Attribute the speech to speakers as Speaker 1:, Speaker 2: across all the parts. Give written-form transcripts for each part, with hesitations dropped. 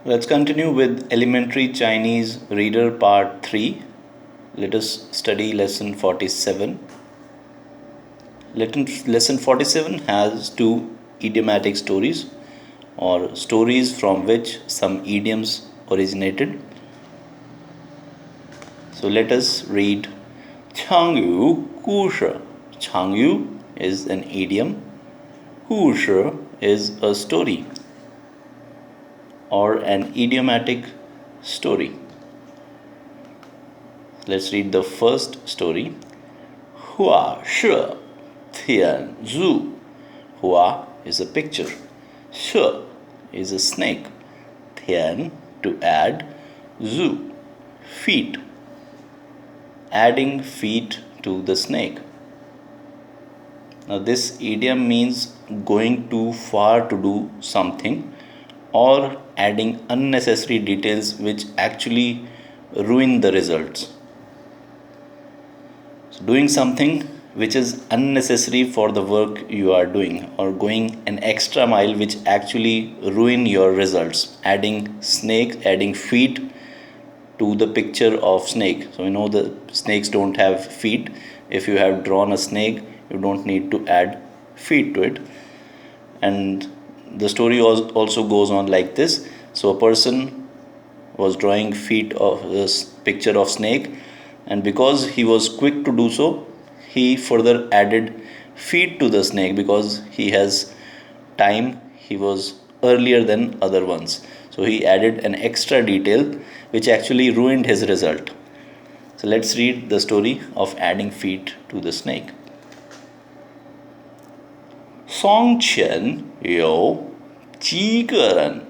Speaker 1: Let's continue with Elementary Chinese Reader Part 3. Let us study Lesson 47. Lesson 47 has two idiomatic stories, or stories from which some idioms originated. So let us read 枪语故事. 枪语 is an idiom. 故事 is a story or an idiomatic story. Let's read the first story. Hua she tian zu. Hua is a picture. She is a snake. Tian to add. Zu feet. Adding feet to the snake. Now this idiom means going too far to do something or adding unnecessary details which actually ruin the results. So doing something which is unnecessary for the work you are doing, or going an extra mile which actually ruin your results. Adding feet to the picture of snake. So the snakes don't have feet. If you have drawn a snake, you don't need to add feet to it. And the story also goes on like this. So a person was drawing feet of this picture of snake, and because he was quick to do so, he further added feet to the snake because he has time. He was earlier than other ones, so he added an extra detail which actually ruined his result. So let's read the story of adding feet to the snake. 从前有几个人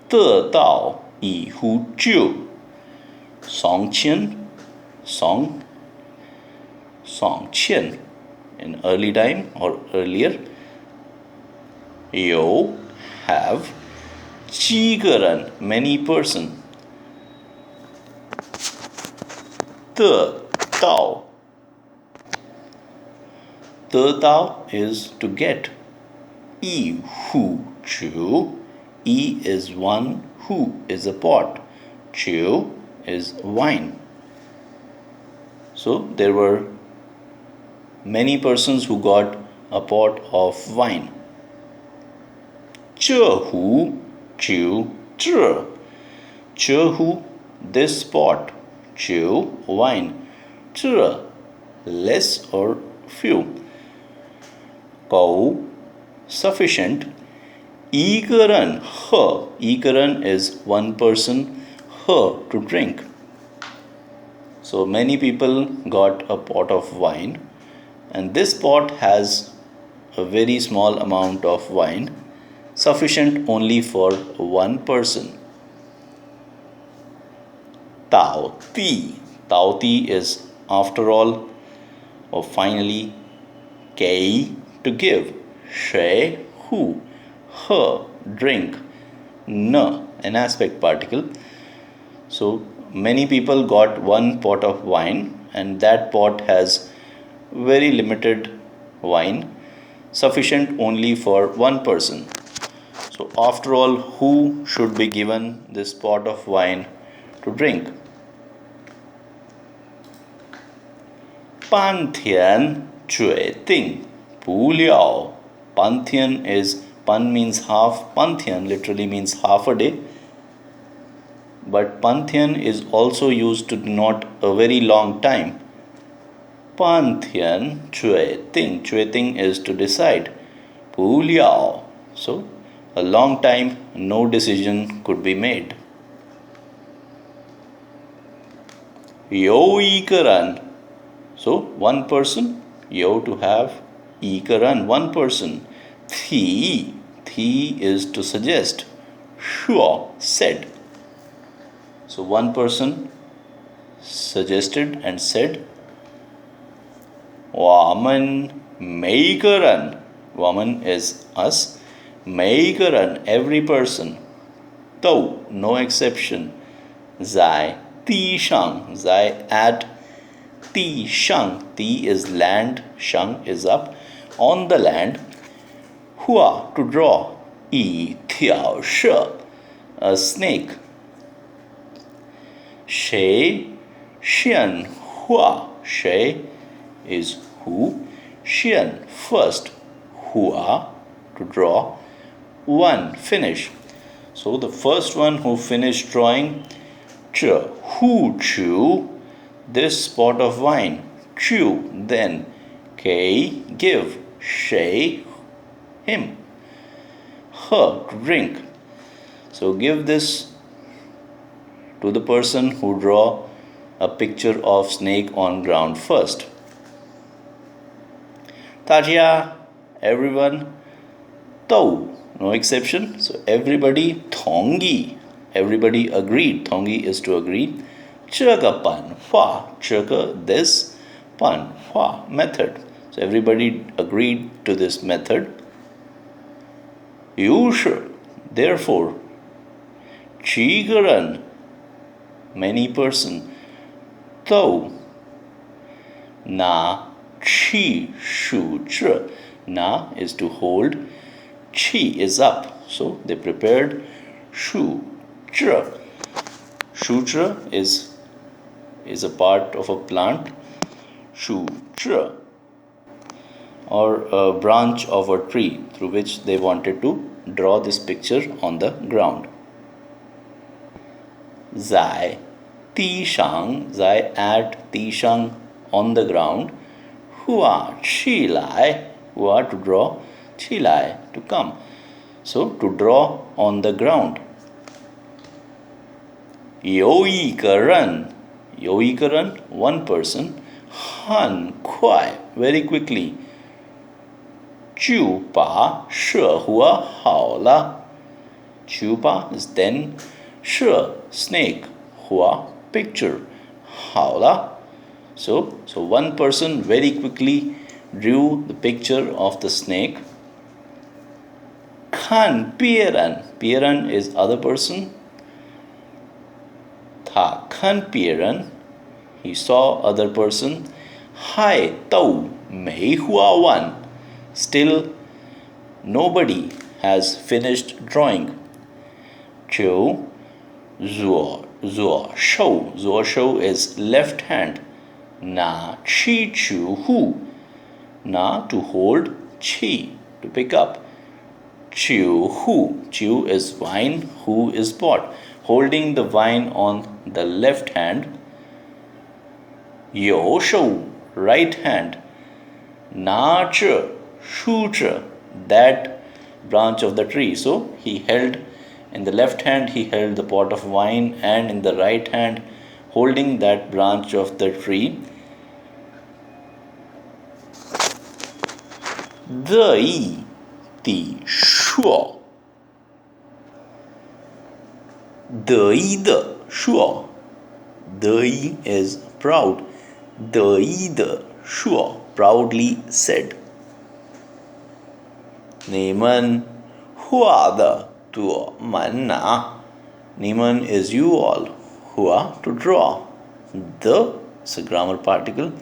Speaker 1: 得到一壶酒。从前 in early time or earlier. 有 have 几个人 many person. 得到 is to get. 一壶酒 E is one, 壶 is a pot, 酒 is wine. So there were many persons who got a pot of wine. 这壶酒这壶 this pot, 酒 wine, 这 less or few, 够 sufficient, 一个人喝一个人 is one person, 喝 to drink. So many people got a pot of wine, and this pot has a very small amount of wine, sufficient only for one person. 倒地 is after all or finally. 给 to give. 谁 who. 喝 drink. 呢 an aspect particle. So many people got one pot of wine, and that pot has very limited wine, sufficient only for one person. So after all, who should be given this pot of wine to drink? 半天决定不了 Pantheon is, pan means half, Pantheon literally means half a day. But Pantheon is also used to denote a very long time. 半天决定 is to decide. 不了 so a long time, no decision could be made. 有一个人 so one person, 有 to have, 一个人 one person. 提 is to suggest. 说 said. So one person suggested and said. 我们每个人 woman is us. 每个人 every person. 都 no exception. 在地上 在 at 地上 地 is land, 上 is up, on the land. 画 to draw, 一条蛇 a snake. 谁先画谁 is who. 先 first. 画 to draw. One finish. So the first one who finished drawing, 这 who chew this pot of wine. Chew then 给 give 谁 him. Her to drink. So give this to the person who draw a picture of snake on ground first. 大家 everyone. 都 no exception. So everybody 同意 everybody agreed. 同意 is to agree. 这个版画这个 this 版画 method. So everybody agreed to this method. 于是 therefore 几个人 many person 都拿起数着 na is to hold. Chi is up. So they prepared shutra. Shutra is a part of a plant. Shutra or a branch of a tree through which they wanted to draw this picture on the ground. 在地上 在 at 地上 on the ground. 画起来 hua to draw. 起来 to come. So to draw on the ground. 有一个人 one person 很快 very quickly 就把射画好了。就把 is then 射 snake 画 picture 好了。So one person very quickly drew the picture of the snake. 看别人 is other person. 他看别人 he saw other person. 还都没画完 still nobody has finished drawing. 就左手 is left hand. 拿起就 who. 拿 to hold. 起 to pick up. 就 who. 就 is wine. Who is pot. Holding the wine on the left hand. 右手 right hand. 拿着竖着 that branch of the tree. So he held in the left hand he held the pot of wine and in the right hand holding that branch of the tree. 得意地说得意的说得意 is proud. 得意的说 proudly said. 你们画的多慢啊 你们 is you all. 画 to draw. 的 is a grammar particle.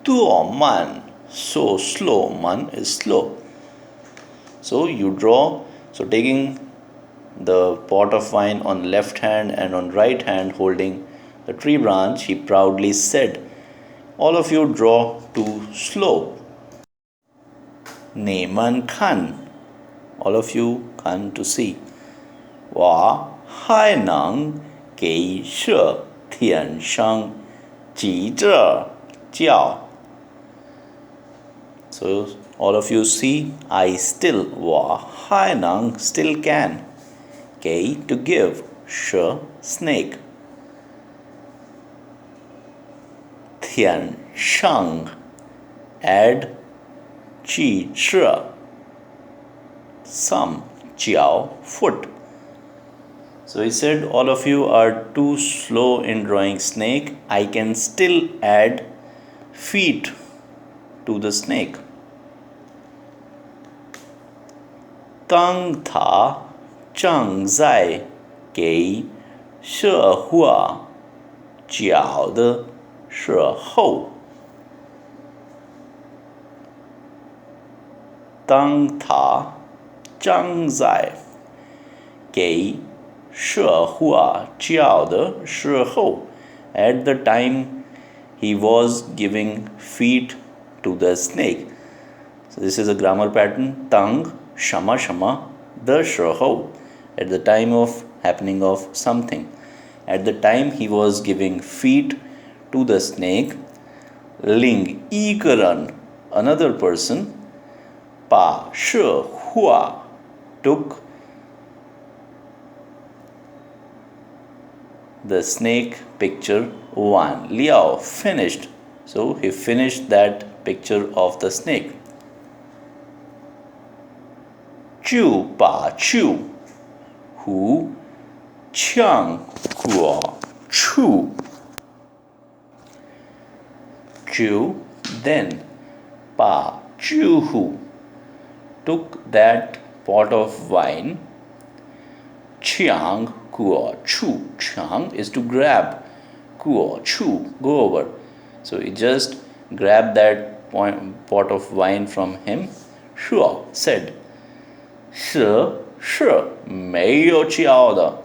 Speaker 1: 多慢 so slow. Man is slow. So you draw. So taking the pot of wine on left hand and on right hand holding the tree branch, he proudly said, all of you draw too slow. 你们看 all of you can to see. 我还能给这天上记着叫 So all of you see, I still 我还能 still can. 给 to give. 是 snake. 天上 add 记着 some 脚 foot. So he said, all of you are too slow in drawing snake. I can still add feet to the snake. 当他正在给社会脚的时候，当他正在给是hua jiao de shi hou. At the time he was giving feet to the snake. So this is a grammar pattern. Tang shama shama the shi hou. At the time of happening of something. At the time he was giving feet to the snake. Ling ikaran, another person. Pa shi hua, took the snake picture 1. Liao, finished. So he finished that picture of the snake. Chu pa chu, hu chang guo chu. Chu then pa chu hu, took that pot of wine. Chiang guo chu. Chiang is to grab. Guo chu, go over. So he just grabbed that pot of wine from him. Shuo said, 是没有脚的.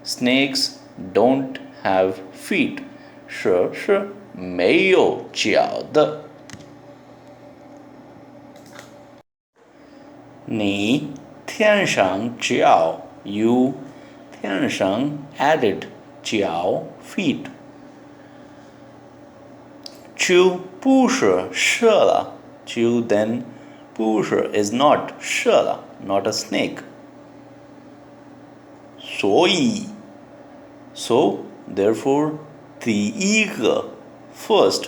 Speaker 1: Snakes don't have feet. 是没有脚的. 你添上脚 you 添上 added 脚 feet. 就不是蛇了 就 then 不是 is not 蛇了 not a snake. 所以 so therefore 第一个 first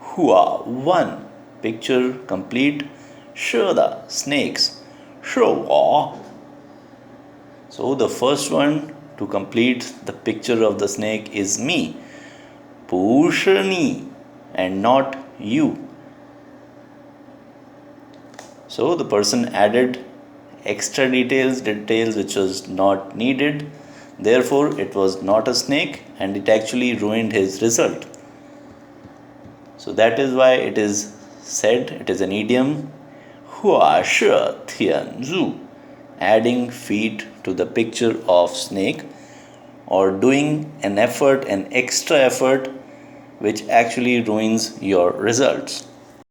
Speaker 1: 画 one picture complete 蛇的 snakes 是我. So the first one to complete the picture of the snake is me. 不是你 and not you. So the person added extra details which was not needed. Therefore it was not a snake and it actually ruined his result. So that is why it is said, it is an idiom, 画蛇添足, adding feet to the picture of snake or doing an effort, an extra effort which actually ruins your results.